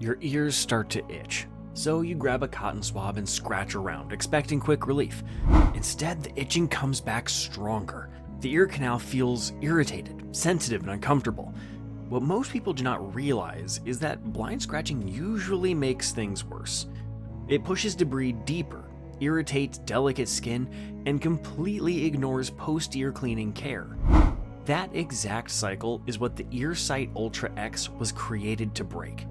Your ears start to itch, so you grab a cotton swab and scratch around, expecting quick relief. Instead, the itching comes back stronger. The ear canal feels irritated, sensitive, and uncomfortable. What most people do not realize is that blind scratching usually makes things worse. It pushes debris deeper, irritates delicate skin, and completely ignores post-ear cleaning care. That exact cycle is what the EarsSight Ultra X was created to break.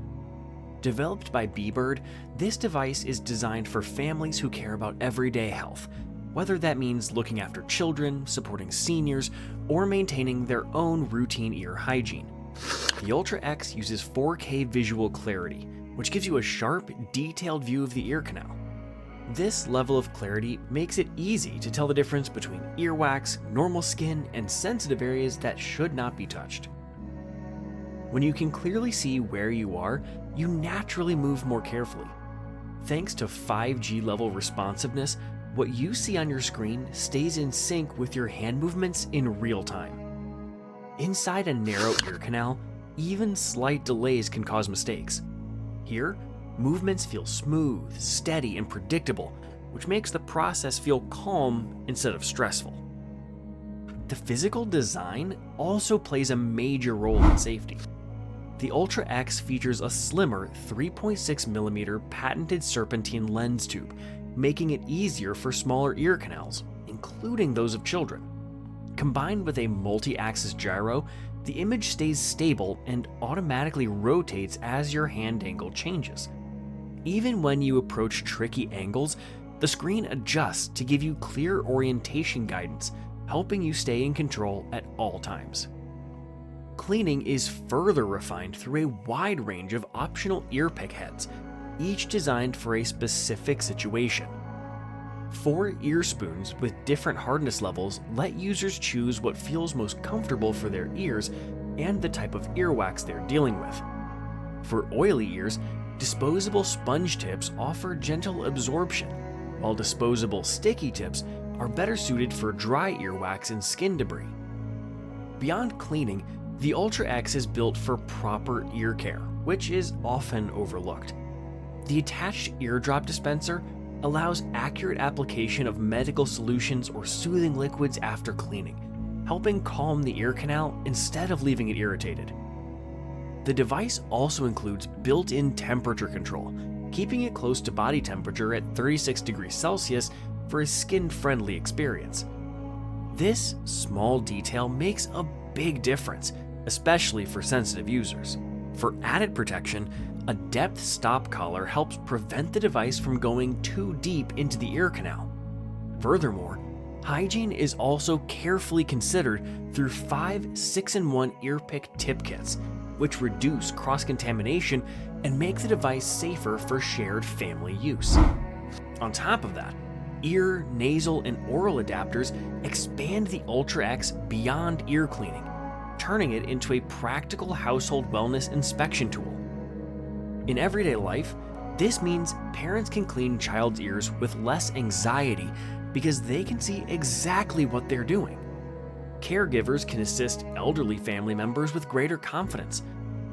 Developed by Bebird, this device is designed for families who care about everyday health, whether that means looking after children, supporting seniors, or maintaining their own routine ear hygiene. The Ultra X uses 4K visual clarity, which gives you a sharp, detailed view of the ear canal. This level of clarity makes it easy to tell the difference between earwax, normal skin, and sensitive areas that should not be touched. When you can clearly see where you are, you naturally move more carefully. Thanks to 5G level responsiveness, what you see on your screen stays in sync with your hand movements in real time. Inside a narrow ear canal, even slight delays can cause mistakes. Here, movements feel smooth, steady, and predictable, which makes the process feel calm instead of stressful. The physical design also plays a major role in safety. The Ultra X features a slimmer 3.6mm patented serpentine lens tube, making it easier for smaller ear canals, including those of children. Combined with a multi-axis gyro, the image stays stable and automatically rotates as your hand angle changes. Even when you approach tricky angles, the screen adjusts to give you clear orientation guidance, helping you stay in control at all times. Cleaning is further refined through a wide range of optional ear pick heads, each designed for a specific situation. 4 ear spoons with different hardness levels let users choose what feels most comfortable for their ears and the type of earwax they're dealing with. For oily ears, disposable sponge tips offer gentle absorption, while disposable sticky tips are better suited for dry earwax and skin debris. Beyond cleaning, the Ultra X is built for proper ear care, which is often overlooked. The attached eardrop dispenser allows accurate application of medical solutions or soothing liquids after cleaning, helping calm the ear canal instead of leaving it irritated. The device also includes built-in temperature control, keeping it close to body temperature at 36 degrees Celsius for a skin-friendly experience. This small detail makes a big difference, especially for sensitive users. For added protection, a depth stop collar helps prevent the device from going too deep into the ear canal. Furthermore, hygiene is also carefully considered through 5 6-in-1 ear pick tip kits, which reduce cross-contamination and make the device safer for shared family use. On top of that, ear, nasal, and oral adapters expand the Ultra X beyond ear cleaning, turning it into a practical household wellness inspection tool. In everyday life, this means parents can clean child's ears with less anxiety because they can see exactly what they're doing. Caregivers can assist elderly family members with greater confidence.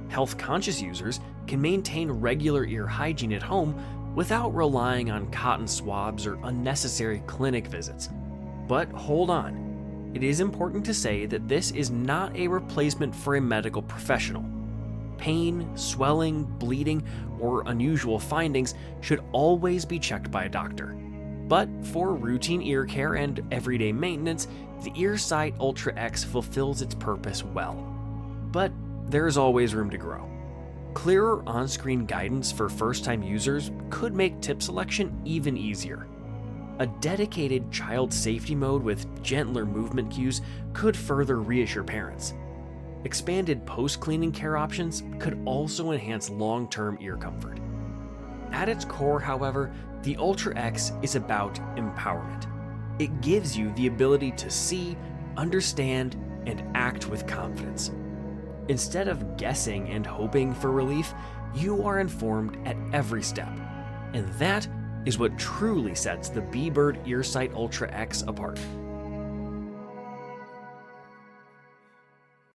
Health-conscious users can maintain regular ear hygiene at home without relying on cotton swabs or unnecessary clinic visits. But hold on, it is important to say that this is not a replacement for a medical professional. Pain, swelling, bleeding, or unusual findings should always be checked by a doctor. But for routine ear care and everyday maintenance, the EarsSight Ultra X fulfills its purpose well. But there's always room to grow. Clearer on-screen guidance for first-time users could make tip selection even easier. A dedicated child safety mode with gentler movement cues could further reassure parents. Expanded post-cleaning care options could also enhance long-term ear comfort. At its core, however, the Ultra X is about empowerment. It gives you the ability to see, understand, and act with confidence. Instead of guessing and hoping for relief, you are informed at every step. And that is what truly sets the Bebird EarsSight Ultra X apart.